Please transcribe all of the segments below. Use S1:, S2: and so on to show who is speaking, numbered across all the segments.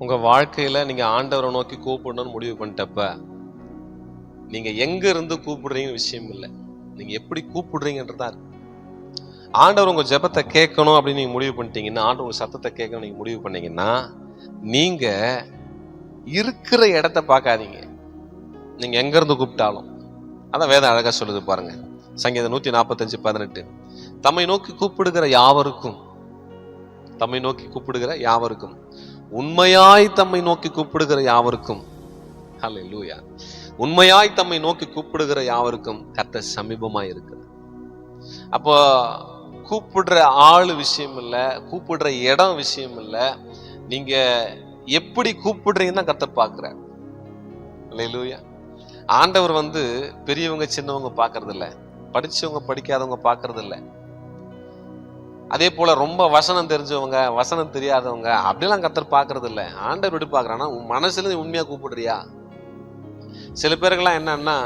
S1: உங்க வாழ்க்கையில நீங்க ஆண்டவரை நோக்கி கூப்பிடணும்னு முடிவு பண்ணிட்டப்ப, நீங்க எங்க இருந்து கூப்பிடுறீங்கன்னு விஷயம் இல்லை, நீங்க எப்படி கூப்பிடுறீங்கன்றதா இருக்கு. ஆண்டவர் உங்க ஜெபத்தை கேட்கணும் அப்படின்னு நீங்க முடிவு பண்ணிட்டீங்கன்னா, ஆண்டவர் உங்க சத்தத்தை கேட்கணும் நீங்க முடிவு பண்ணீங்கன்னா, நீங்க இருக்கிற இடத்த பார்க்காதீங்க, நீங்க எங்க இருந்து கூப்பிட்டாலும். அதான் வேதம் அழகா சொல்லுது பாருங்க. சங்கீதம் 145:18, தம்மை நோக்கி கூப்பிடுகிற யாவருக்கும், தம்மை நோக்கி கூப்பிடுகிற யாவருக்கும், உண்மையாய் தம்மை நோக்கி கூப்பிடுகிற யாவருக்கும், ஹல்லேலூயா, உண்மையாய் தம்மை நோக்கி கூப்பிடுகிற யாவருக்கும் கர்த்தர் சமீபமாய் இருக்கிறார். அப்போ கூப்பிடுற ஆளு விஷயம் இல்ல, கூப்பிடுற இடம் விஷயம் இல்ல, நீங்க எப்படி கூப்பிடுறீங்கன்னு தான் கர்த்தர் பார்க்கிறார். ஹல்லேலூயா. ஆண்டவர் பெரியவங்க சின்னவங்க பார்க்கறது இல்ல, படிச்சவங்க படிக்காதவங்க பார்க்கறது இல்ல, அதே போல ரொம்ப வசனம் தெரிஞ்சவங்க வசனம் தெரியாதவங்க அப்படிலாம் கர்த்தர் பார்க்கறது இல்ல. ஆண்டவர் எப்படி பார்க்கறான்னா, உன் மனசுல நீ உண்மையா கூப்பிடுறியா? சில பேருக்கெல்லாம் என்னன்னா,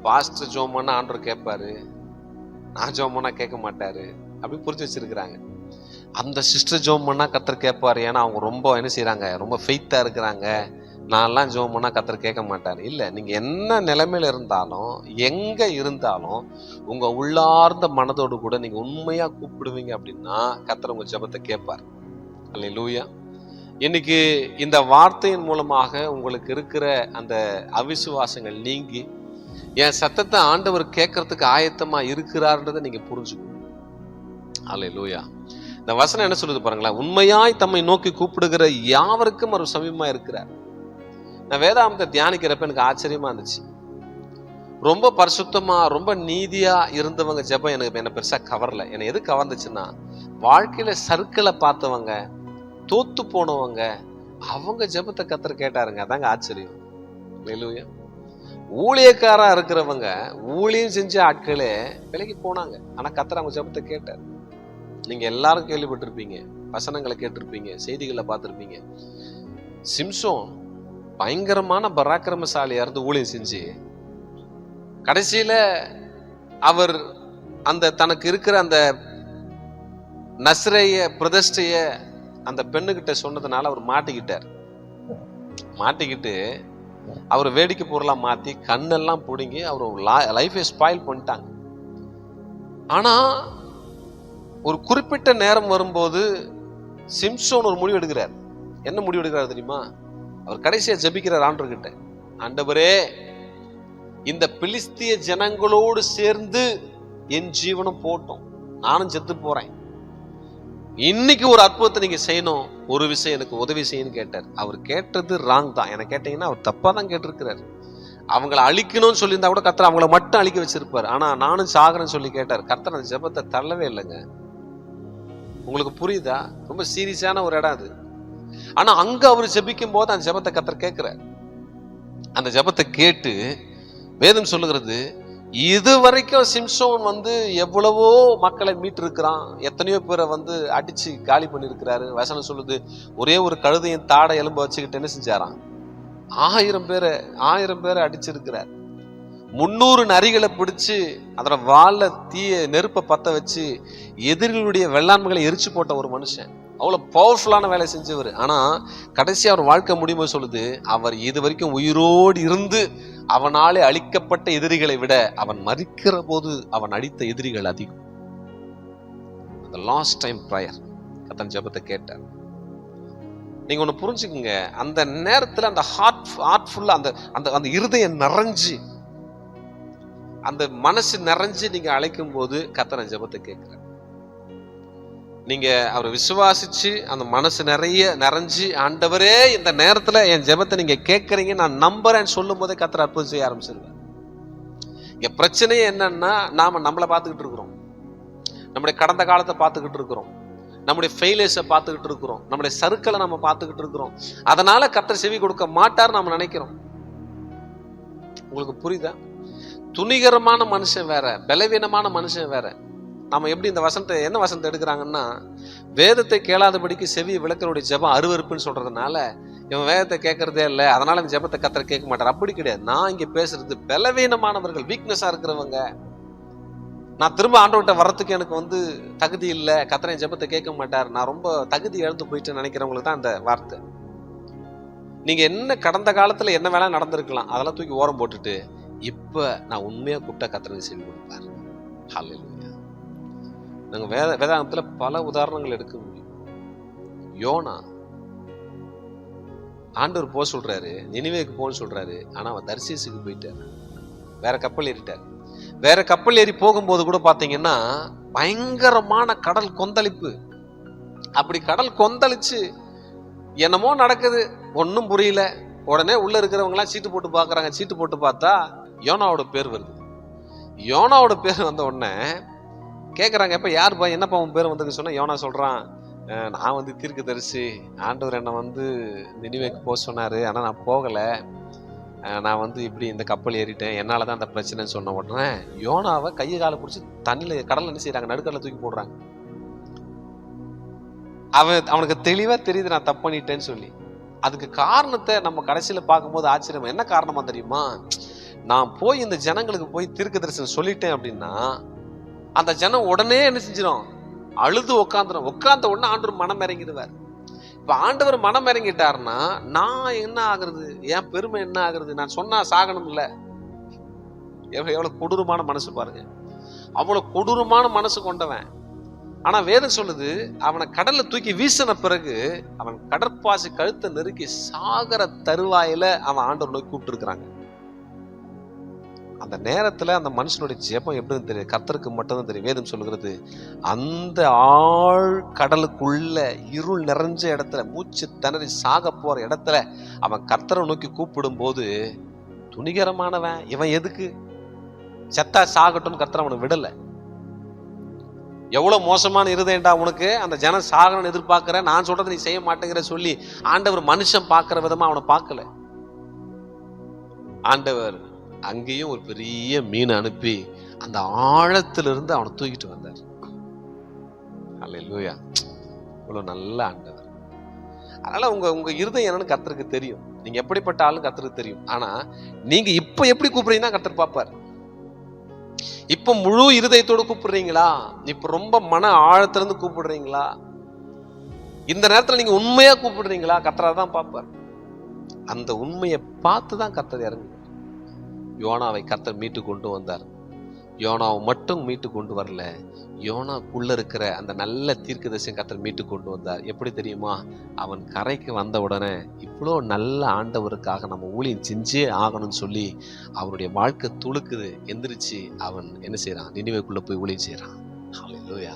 S1: பாஸ்டர் ஜெபம் பண்ணா ஆண்டவர் கேட்பாரு, நான் ஜெபம் பண்ணா கேட்க மாட்டாரு அப்படி புரிஞ்சு வச்சிருக்கிறாங்க. அந்த சிஸ்டர் ஜெபம் பண்ணா கர்த்தர் கேட்பாரு, ஏன்னா அவங்க ரொம்ப என்ன செய்யறாங்க, ரொம்ப ஃபெய்த்தா இருக்கிறாங்க, நான்லாம் ஜெபம் பண்ணா கர்த்தர் கேட்க மாட்டாரு. இல்ல, நீங்க என்ன நிலைமையில இருந்தாலும் எங்க இருந்தாலும் உங்க உள்ளார்ந்த மனதோடு கூட நீங்க உண்மையா கூப்பிடுவீங்க அப்படின்னா கர்த்தர் உங்க ஜெபத்தை கேட்பார். அல்லேலூயா. இன்னைக்கு இந்த வார்த்தையின் மூலமாக உங்களுக்கு இருக்கிற அந்த அவிசுவாசங்கள் நீங்கி என் சத்தத்தை ஆண்டவர் கேட்கறதுக்கு ஆயத்தமா இருக்கிறார்ன்றதை நீங்க புரிஞ்சுக்கணும். அல்லேலூயா. இந்த வசனம் என்ன சொல்லுது பாருங்களேன், உண்மையாய் தம்மை நோக்கி கூப்பிடுகிற யாவருக்கும் அவர் சமீபமா இருக்கிறார். நான் வேதாகமத்தை தியானிக்கிறப்ப எனக்கு ஆச்சரியமா இருந்துச்சு. ரொம்ப பரிசுத்தமா ரொம்ப நீதியா இருந்தவங்க ஜெபம் என்ன பெருசா கவரல. என்னை எது கவர்ந்துச்சுன்னா, வாழ்க்கையில சர்க்கிளை பார்த்தவங்க, தோத்து போனவங்க, அவங்க ஜெபத்தை கர்த்தர் கேட்டாருங்க. அதாங்க ஆச்சரியம். அல்லேலூயா. ஊழியக்காரா இருக்கிறவங்க, ஊழியம் செஞ்ச ஆட்களே விலைக்கு போனாங்க, ஆனா கர்த்தர் அவங்க ஜெபத்தை கேட்டார். நீங்க எல்லாரும் கேள்விப்பட்டிருப்பீங்க, வசனங்களை கேட்டிருப்பீங்க, செய்திகளை பார்த்திருப்பீங்க. சிம்சோன் பயங்கரமான பராக்கிரமசாலியா இருந்து ஊழியம் செஞ்சு கடைசியில அவர் அந்த தனக்கு இருக்கிற அந்த நஸ்ரேய பிரதிஷ்டைய அந்த பெண்ணுகிட்ட சொன்னதுனால அவர் மாட்டிக்கிட்டு அவர் வேடிக்கை பொருளா மாத்தி கண்ணெல்லாம் பிடுங்கி அவர் லைஃபை ஸ்பாயில் பண்ணிட்டாங்க. ஆனா ஒரு குறிப்பிட்ட நேரம் வரும்போது சிம்சோன் ஒரு முடிவு எடுக்கிறார். என்ன முடிவு எடுக்கிறார் தெரியுமா? அவர் கடைசியா ஜெபிக்கிறார் ஆண்டவர்கிட்ட, ஆண்டவரே, இந்த பிலிஸ்திய ஜனங்களோடு சேர்ந்து என் ஜீவனும் போட்டோம், நானும் செத்து போறேன், இன்னைக்கு ஒரு அற்புதத்தை நீங்க செய்யணும், ஒரு விஷயம் எனக்கு உதவி செய்யணும்னு கேட்டார். அவர் கேட்டது ராங் தான். என்ன கேட்டீங்கன்னா, அவர் தப்பா தான் கேட்டிருக்கிறார். அவங்கள அழிக்கணும்னு சொல்லியிருந்தா கூட கர்த்தர் அவங்கள மட்டும் அழிக்க வச்சிருப்பார். ஆனா நானும் சாகுறேன்னு சொல்லி கேட்டார். கர்த்தர் அந்த ஜெபத்தை தள்ளவே இல்லைங்க. உங்களுக்கு புரியுதா? ரொம்ப சீரியஸான ஒரு இடம் அது. ஆனா அங்க அவர் ஜெபிக்கும் போது அந்த ஜெபத்தை கர்த்தர் கேட்கிறார். அந்த ஜெபத்தை கேட்டு வேதம் சொல்லுகிறது, இதுவரைக்கும் சிம்சோன் எவ்வளவோ மக்களை மீட்டு இருக்கிறான், எத்தனையோ பேரை அடிச்சு காலி பண்ணிருக்கிறாரு. வசனம் சொல்லுது, ஒரே ஒரு கழுதையின் தாடை எலும்ப வச்சுக்கிட்டு என்ன செஞ்சாராம், 1000 பேரை அடிச்சிருக்கிறார். 300 நரிகளை பிடிச்சு அதோட வாழ தீய நெருப்பை பத்த வச்சு எதிரிகளுடைய வெள்ளாண்மைகளை எரிச்சு போட்ட ஒரு மனுஷன். அவ்வளவு பவர்ஃபுல்லான வேலை செஞ்சவர். ஆனா கடைசி அவர் வாழ்க்கை முடியும்போது சொல்லுது, அவர் இது வரைக்கும் உயிரோடு இருந்து அவனாலே அழிக்கப்பட்ட எதிரிகளை விட அவன் மரிக்கிற போது அவன் அடித்த எதிரிகள் அதிகம். அந்த லாஸ்ட் டைம் ப்ரேயர் கர்த்தர் ஜெபத்தை கேட்டார். நீங்க ஒண்ணு புரிஞ்சுக்குங்க, அந்த நேரத்துல அந்த ஹார்ட்ஃபுல்லா அந்த இருதயம் நிறைஞ்சு, அந்த மனசு நிறைஞ்சு நீங்க அழைக்கும் போது கர்த்தர் ஜெபத்தை கேட்கிறார். நீங்க அவரை விசுவாசிச்சு அந்த மனசு நிறைஞ்சு, ஆண்டவரே இந்த நேரத்துல என் ஜெபத்தை நீங்க கேட்கறீங்க, நான் நம்புறேன்னு சொல்லும் போதே கர்த்தர் அற்புதம் செய்ய ஆரம்பிச்சிருவார். இங்க பிரச்சனையே என்னன்னா, நாம நம்மளை பார்த்துக்கிட்டு இருக்கிறோம், நம்முடைய கடந்த காலத்தை பார்த்துக்கிட்டு இருக்கிறோம், நம்முடைய ஃபெயிலியர்ஸை பார்த்துக்கிட்டு இருக்கிறோம், நம்முடைய சர்க்கிளை நம்ம பார்த்துக்கிட்டு இருக்கிறோம். அதனால கர்த்தர் செவி கொடுக்க மாட்டார் நாம நினைக்கிறோம். உங்களுக்கு புரியுதா? துணிகரமான மனுஷன் வேற, பலவீனமான மனுஷன் வேற. நாம எப்படி இந்த வசனத்தை என்ன வசனத்தை எடுக்கிறாங்கன்னா, வேதத்தை கேளாதபடிக்கு செவியை விளக்கருடைய ஜெபம் அருவருப்புன்னு சொல்றதுனால இவன் வேதத்தை கேட்கறதே இல்லை, அதனால இந்த ஜெபத்தை கர்த்தர் கேட்க மாட்டார். அப்படி கிடையாது. நான் இங்க பேசுறது பலவீனமானவர்கள், வீக்னஸா இருக்கிறவங்க, நான் திரும்ப ஆண்டவர்கிட்ட வர்றதுக்கு எனக்கு வந்து தகுதி இல்லை, கர்த்தர் என் ஜெபத்தை கேட்க மாட்டார், நான் ரொம்ப தகுதி இழந்து போயிட்டு நினைக்கிறவங்களுக்கு தான் அந்த வார்த்தை. நீங்க என்ன கடந்த காலத்துல என்ன வேணா நடந்திருக்கலாம், அதெல்லாம் தூக்கி ஓரம் போட்டுட்டு இப்ப நான் உண்மையா கூப்பிட்டா கர்த்தர் செவி கொடுப்பார். ஹல்லேலூயா. நாங்க வேதாகமத்துல பல உதாரணங்கள் எடுக்க முடியும். யோனா, ஆண்டவர் போக சொல்றாரு, நினிவேக்கு போன்னு சொல்றாரு, ஆனா அவன் தர்சீசுக்கு போயிட்டார், வேற கப்பல் ஏறிட்டார். வேற கப்பல் ஏறி போகும்போது கூட பாத்தீங்கன்னா பயங்கரமான கடல் கொந்தளிப்பு. அப்படி கடல் கொந்தளிச்சு என்னமோ நடக்குது, ஒன்னும் புரியல. உடனே உள்ள இருக்கிறவங்க எல்லாம் சீட்டு போட்டு பாக்குறாங்க. சீட்டு போட்டு பார்த்தா யோனாவோட பேர் வருது. யோனாவோட பேர் வந்த உடனே கேக்குறாங்க, எப்ப யாருப்பா, என்னப்பா உன் பேர் வந்ததுன்னு சொன்னா யோனா சொல்றான், நான் வந்து தீர்க்கதரிசி, ஆண்டவர் என்னை வந்து நினிவேக்கு போக சொன்னாரு, ஆனா நான் போகல, நான் வந்து இப்படி இந்த கப்பல் ஏறிட்டேன், என்னாலதான் அந்த பிரச்சனைன்னு சொன்ன உடனே யோனாவை கையை காலை பிடிச்சி தண்ணியில கடல்ல என்ன செய்யறாங்க, நடுக்கடல தூக்கி போடுறாங்க. அவனுக்கு தெளிவா தெரியுது நான் தப்பு பண்ணிட்டேன்னு சொல்லி. அதுக்கு காரணத்தை நம்ம கடைசியில பார்க்கும்போது ஆச்சரியம். என்ன காரணமா தெரியுமா? நான் போய் இந்த ஜனங்களுக்கு போய் தீர்க்கதரிசனம் சொல்லிட்டேன் அப்படின்னா அந்த ஜனம் உடனே என்ன செஞ்சிடும், அழுது உட்காந்துடும். உட்கார்ந்த உடனே ஆண்டவர் மனம் இறங்கிடுவார். இப்ப ஆண்டவர் மனம் இறங்கிட்டாருன்னா நான் என்ன ஆகுறது, என் பெருமை என்ன ஆகுறது, நான் சொன்னா சாகணும் இல்ல. எவ்வளவு கொடூரமான மனசு பாருங்க, அவ்வளவு கொடூரமான மனசு கொண்டவன். ஆனா வேதம் சொல்லுது, அவனை கடல்ல தூக்கி வீசின பிறகு அவன் கடற்பாசி கழுத்தை நெருக்கி சாகர தருவாயில அவன் ஆண்டவர் நோக்கி கூப்பிட்டு இருக்கிறாங்க. அந்த நேரத்துல அந்த மனுஷனுடைய ஜெபம் எப்படின்னு தெரியும், கர்த்தருக்கு மட்டும்தான் தெரியும். வேதம் சொல்லுகிறது, அந்த ஆழ் கடலுக்குள்ள இருள் நிறைஞ்ச இடத்துல மூச்சு திணறி சாக போற இடத்துல அவன் கர்த்தரை நோக்கி கூப்பிடும் போது, துணிகரமானவன் இவன், எதுக்கு செத்தா சாகட்டும், கர்த்தர் அவனை விடல. எவ்வளவு மோசமான இருதயம்டா உனக்கு, அந்த ஜனம் சாகணும்னு எதிர்பார்க்கிற, நான் சொல்றதை நீ செய்ய மாட்டேங்கிற சொல்லி ஆண்டவர் மனுஷன் பார்க்கிற விதமா அவனை பார்க்கல. ஆண்டவர் அங்கேயும் ஒரு பெரிய மீன் அனுப்பி அந்த ஆழத்திலிருந்து அவனை தூக்கிட்டு வந்தார். அல்லேலூயா. இவ்வளவு நல்ல ஆண்டவர். அதனால உங்க இருதயம் என்னன்னு கர்த்தருக்கு தெரியும். நீங்க எப்படிப்பட்ட ஆளும் கர்த்தருக்கு தெரியும். ஆனா நீங்க இப்ப எப்படி கூப்பிடுறீங்கன்னா கர்த்தர் பார்ப்பார். இப்ப முழு இருதயத்தோடு கூப்பிடுறீங்களா, இப்ப ரொம்ப மன ஆழத்திலிருந்து கூப்பிடுறீங்களா, இந்த நேரத்துல நீங்க உண்மையா கூப்பிடுறீங்களா, கர்த்தர் தான் பார்ப்பார். அந்த உண்மையை பார்த்துதான் கர்த்தர் இறங்குவார். யோனாவை கர்த்தர் மீட்டு கொண்டு வந்தார். யோனாவை மட்டும் மீட்டு கொண்டு வரல, யோனாக்குள்ள இருக்கிற அந்த நல்ல தீர்க்கதரிசியை கர்த்தர் மீட்டு கொண்டு வந்தார். எப்படி தெரியுமா? அவன் கரைக்கு வந்த உடனே இவ்வளோ நல்ல ஆண்டவருக்காக நம்ம ஊழியம் செஞ்சே ஆகணும்னு சொல்லி அவருடைய வாழ்க்கை துளுக்குது. எந்திரிச்சு அவன் என்ன செய்யறான், நினிவேக்குள்ள போய் ஊழியம் செய்யறான். ஹல்லேலூயா.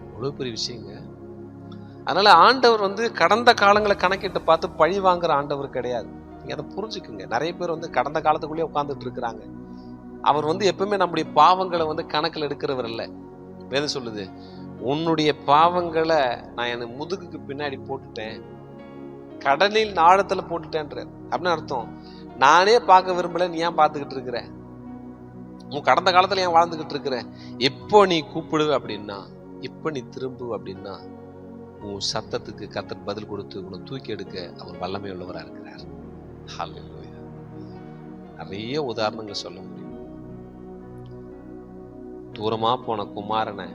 S1: அவ்வளவு பெரிய விஷயங்க. அதனால ஆண்டவர் வந்து கடந்த காலங்களை கணக்கிட்டு பார்த்து பழி வாங்குற ஆண்டவர் கிடையாது. நீங்க அதை புரிஞ்சுக்குங்க. நிறைய பேர் வந்து கடந்த காலத்துக்குள்ளேயே உட்கார்ந்துட்டு இருக்கிறாங்க. அவர் வந்து எப்பவுமே நம்முடைய பாவங்களை வந்து கணக்கில் எடுக்கிறவர் இல்லை. வேதம் சொல்லுது, உன்னுடைய பாவங்களை நான் என் முதுகுக்கு பின்னாடி போட்டுட்டேன், கடலில் ஆழத்துல போட்டுட்டேன்ற. அப்படின்னு அர்த்தம், நானே பார்க்க விரும்பல, நீ ஏன் பார்த்துக்கிட்டு இருக்கிற, உன் கடந்த காலத்துல ஏன் வாழ்ந்துகிட்டு இருக்கிற, எப்போ நீ கூப்பிடுவ அப்படின்னா, இப்ப நீ திரும்பு அப்படின்னா உன் சத்தத்துக்கு கர்த்தர் பதில் கொடுத்து உன்னை தூக்கி எடுக்க அவர் வல்லமை உள்ளவராக இருக்கிறார். ஹல்லேலூயா. நிறைய உதாரணங்கள் சொல்ல முடியும். தூரமா போன குமாரனை,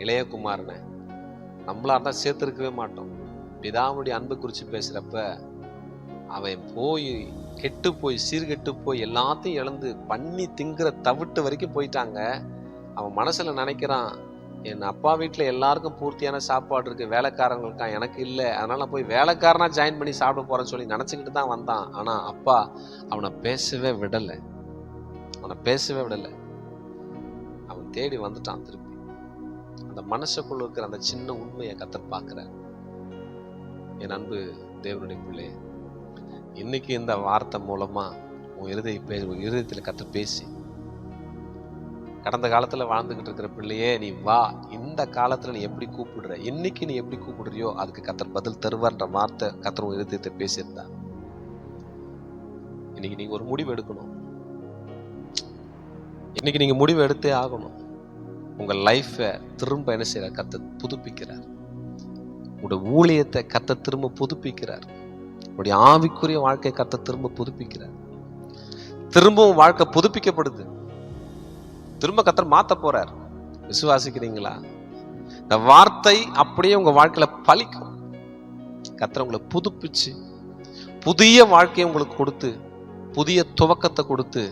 S1: இளைய குமாரனை நம்மளா இருந்தா சேர்த்திருக்கவே மாட்டோம். பிதாவுடைய அன்பு குறிச்சு பேசுறப்ப அவன் போய் கெட்டு போய் சீர்கெட்டு போய் எல்லாத்தையும் இழந்து பண்ணி திங்கிற தவிட்டு வரைக்கும் போயிட்டாங்க. அவன் மனசுல நினைக்கிறான், என் அப்பா வீட்டுல எல்லாருக்கும் பூர்த்தியான சாப்பாடு இருக்கு, வேலைக்காரங்களுக்கா எனக்கு இல்லை, அதனால நான் போய் வேலைக்காரனா ஜாயின் பண்ணி சாப்பிட போறேன்னு சொல்லி நினைச்சுக்கிட்டு தான் வந்தான். ஆனா அப்பா அவனை பேசவே விடலை, அவன் தேடி வந்துட்டான் திருப்பி. அந்த மனசுக்குள்ள இருக்கிற அந்த சின்ன உண்மையை கர்த்தர் பார்க்கிறார். என் அன்பு தேவனுடைய பிள்ளை, இன்னைக்கு இந்த வார்த்தை மூலமா உன் இருதயத்தில் கர்த்தர் பேசி, கடந்த காலத்துல வாழ்ந்துகிட்டு இருக்கிற பிள்ளையே நீ வா, இந்த காலத்துல நீ எப்படி கூப்பிடுற, இன்னைக்கு நீ எப்படி கூப்பிடுறியோ அதுக்கு கர்த்தர் பதில் தருவார்ன்ற வார்த்தை கர்த்தர் உன் இருதயத்தை பேசியிருந்தா. இன்னைக்கு நீங்க ஒரு முடிவு எடுக்கணும். இன்னைக்கு நீங்க முடிவு எடுத்தே ஆகணும். உங்க லைஃபை திரும்ப என்ன செய்யறார், கர்த்தர் புதுப்பிக்கிறார். உங்களுடைய ஊழியத்தை கர்த்தர் திரும்ப புதுப்பிக்கிறார். உங்களுடைய ஆவிக்குரிய வாழ்க்கை கர்த்தர் திரும்ப புதுப்பிக்கிறார். திரும்பவும் வாழ்க்கை புதுப்பிக்கப்படுது. திரும்ப கர்த்தர் மாத்த போறார். விசுவாசிக்கிறீங்களா? இந்த வார்த்தை அப்படியே உங்க வாழ்க்கையில பலிக்கும். கர்த்தர் உங்களை புதுப்பிச்சு புதிய வாழ்க்கையை உங்களுக்கு கொடுத்து புதிய துவக்கத்தை கொடுத்து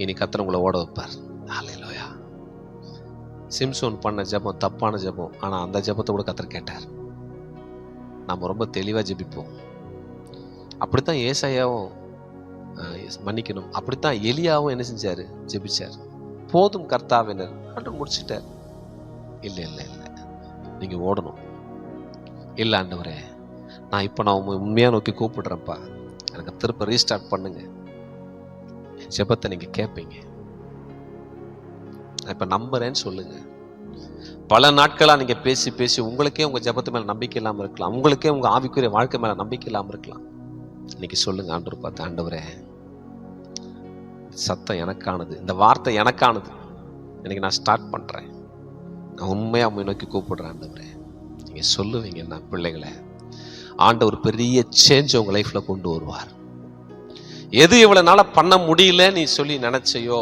S1: இனி கர்த்தர் உங்களை ஓட வைப்பார். ஹல்லேலூயா. சிம்சோன் பண்ண ஜெபம் தப்பான ஜெபம். ஆனா அந்த ஜெபத்தை கூட கர்த்தர் கேட்டார். நாம ரொம்ப தெளிவா ஜெபிப்போம். அப்படித்தான் ஏசாயாவும் மன்னிக்கணும், அப்படித்தான் எலியாவும் என்ன செஞ்சாரு? ஜெபிச்சார். போதும் கர்த்தாவினர் ஆண்டவர் முடிச்சுட்டார். இல்ல இல்ல இல்ல, நீங்க ஓடணும். இல்ல ஆண்டவரே, நான் உண்மையா நோக்கி கூப்பிடுறேன்ப்பா, எனக்கு திரும்ப ரீஸ்டார்ட் பண்ணுங்க. ஜெபத்தை நீங்க கேட்பீங்க. நான் இப்ப நம்புறேன்னு சொல்லுங்க. பல நாட்களா நீங்க பேசி பேசி உங்களுக்கே உங்க ஜெபத்து மேல நம்பிக்கை இல்லாம இருக்கலாம், உங்களுக்கே உங்க ஆவிக்குரிய வாழ்க்கை மேல நம்பிக்கை இல்லாம இருக்கலாம். இன்னைக்கு சொல்லுங்க ஆண்டவர் பார்த்து, ஆண்டவரே சத்தம் எனக்கானது, இந்த வார்த்தை எனக்கானது, இன்னைக்கு நான் ஸ்டார்ட் பண்றேன், நான் உண்மையா உண்மை நோக்கி கூப்பிடுறேன் ஆண்டவரே. நீங்க சொல்லுவீங்க, நான் பிள்ளைகளை ஆண்டவர் பெரிய சேஞ்ச் உங்க லைஃப்ல கொண்டு வருவார். எது இவ்வளவு நாள பண்ண முடியல நீ சொல்லி நினைச்சையோ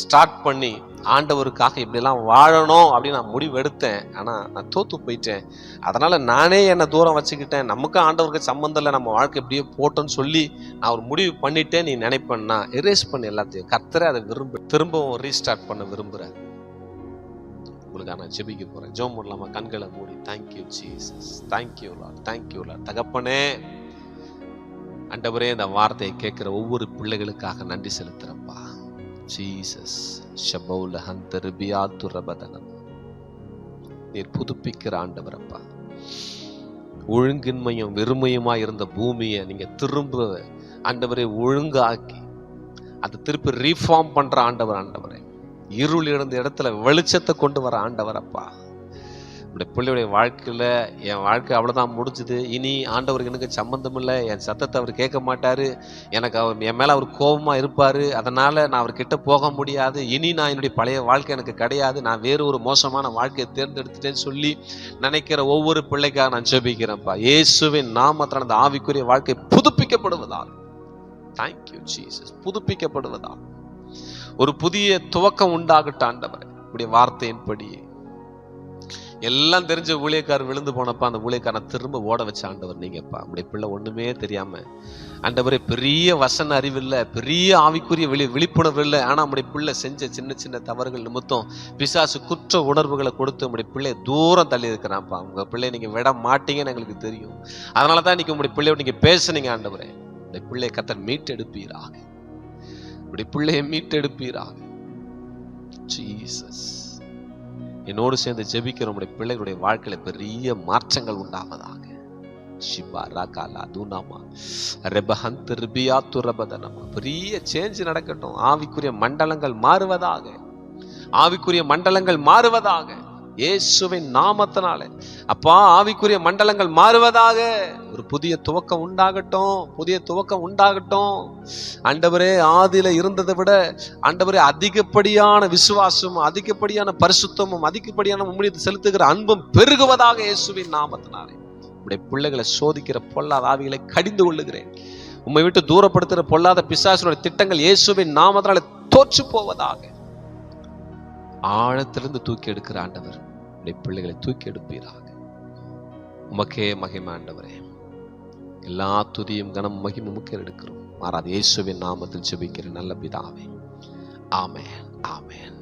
S1: ஸ்டார்ட் பண்ணி ஆண்டவருக்காக இப்படிலாம் வாழணும் அப்படின்னு நான் முடிவு எடுத்தேன். ஆனா நான் தோத்து போயிட்டேன், அதனால நானே என்னை தூரம் வச்சுக்கிட்டேன், நமக்கு ஆண்டவருக்கு சம்பந்தம் இல்லை, நம்ம வாழ்க்கை எப்படியோ போட்டோன்னு சொல்லி நான் ஒரு முடிவு பண்ணிட்டேன். நீ நினைப்பேன்னா எரேஸ் பண்ணி எல்லாத்தையும் கர்த்தரே அதை திரும்பவும் ரீஸ்டார்ட் பண்ண விரும்புறேன். உங்களுக்கு நான் ஜெபிக்க போறேன். ஜெபம் பண்ணலாமா? கண்களை மூடி. Thank you Jesus, thank you Lord, thank you Lord. தகப்பனே, ஆண்டவரே, இந்த வார்த்தையை கேட்கிற ஒவ்வொரு பிள்ளைகளுக்காக நன்றி செலுத்துறப்பா. ஜீசஸ் ஷபௌல ஹந்தர்பியாத்து ரபதனம், நீர் புதுப்பிக்கிற ஆண்டவரப்பா. ஒழுங்கின்மையும் வெறுமையுமா இருந்த பூமியை நீங்க திரும்ப ஆண்டவரே ஒழுங்காக்கி அதை திருப்பி ரீஃபார்ம் பண்ற ஆண்டவர். ஆண்டவரே, இருள் இருந்த இடத்துல வெளிச்சத்தை கொண்டு வர ஆண்டவரப்பா. உடைய பிள்ளையுடைய வாழ்க்கையில என் வாழ்க்கை அவ்வளவுதான் முடிஞ்சுது, இனி ஆண்டவருக்கு எனக்கு சம்பந்தம் இல்லை, என் சத்தத்தை அவர் கேட்க மாட்டாரு, எனக்கு என் மேல அவர் கோபமா இருப்பாரு, அதனால நான் அவர்கிட்ட போக முடியாது, இனி நான் என்னுடைய பழைய வாழ்க்கை எனக்கு கிடையாது, நான் வேறு ஒரு மோசமான வாழ்க்கையை தேர்ந்தெடுத்துட்டேன்னு சொல்லி நினைக்கிற ஒவ்வொரு பிள்ளைக்காக நான் ஜெபிக்கிறேன்ப்பா. இயேசுவின் நாமத்தில் அந்த ஆவிக்குரிய வாழ்க்கை புதுப்பிக்கப்படுவதால். Thank you Jesus. புதுப்பிக்கப்படுவதால் ஒரு புதிய துவக்கம் உண்டாகட்டும் ஆண்டவரே. இப்படி வார்த்தையின்படி எல்லாம் தெரிஞ்ச ஊழியக்காரர் விழுந்து போனப்பா, அந்த ஊழியக்காரனை திரும்ப ஓட வச்ச ஆண்டவர் நீங்கப்பா. நம்முடைய பிள்ளை ஒண்ணுமே தெரியாம ஆண்டவரே, பெரிய வசன அறிவு இல்லை, பெரிய ஆவிக்குரிய விழிப்புணர்வு இல்லை, ஆனா நம்முடைய பிள்ளை செஞ்ச சின்ன சின்ன தவறுகள் நிமித்தம் பிசாசு குற்ற உணர்வுகளை கொடுத்து நம்முடைய பிள்ளையை தூரம் தள்ளி இருக்கிறான்ப்பா. உங்க பிள்ளையை நீங்க விட மாட்டீங்கன்னு எங்களுக்கு தெரியும், அதனாலதான் இன்னைக்கு உங்களுடைய பிள்ளையோட நீங்க பேசுனீங்க ஆண்டவரே. உடைய பிள்ளையை கர்த்தர் மீட்டெடுப்பீராக, உடைய பிள்ளையை மீட்டெடுப்பீராக ஜீசஸ். என்னோடு சேர்ந்து ஜெபிக்கிற நம்முடைய பிள்ளைகளுடைய வாழ்க்கையில பெரிய மாற்றங்கள் உண்டாவதாக. பெரிய சேஞ்ச் நடக்கட்டும். ஆவிக்குரிய மண்டலங்கள் மாறுவதாக, ஆவிக்குரிய மண்டலங்கள் மாறுவதாக இயேசுவின் நாமத்தினாலே. அப்பா, ஆவிக்குரிய மண்டலங்கள் மாறுவதாக. ஒரு புதிய துவக்கம் உண்டாகட்டும், புதிய துவக்கம் உண்டாகட்டும் ஆண்டவரே. ஆதியில இருந்ததை விட ஆண்டவரே அதிகப்படியான விசுவாசமும் அதிகப்படியான பரிசுத்தமும் அதிகப்படியான உம்முடைய செலுத்துகிற அன்பும் பெருகுவதாக இயேசுவின் நாமத்தினாலே. உடைய பிள்ளைகளை சோதிக்கிற பொல்லாத ஆவிகளை கடிந்து கொள்ளுகிறேன். உம்மை விட்டு தூரப்படுத்துகிற பொல்லாத பிசாசுடைய திட்டங்கள் இயேசுவின் நாமத்தினாலே தோற்று போவதாக. ஆழத்திலிருந்து தூக்கி எடுக்கிற ஆண்டவர் உடைய பிள்ளைகளை தூக்கி எடுப்பீராக. உமக்கே மகிமை ஆண்டவரே. எல்லா துதியும் கனம் மகிமை உமக்கே எடுக்கிறோம். மாறாத இயேசுவின் நாமத்தில் ஜெபிக்கிற நல்ல பிதாவே. ஆமென், ஆமென்.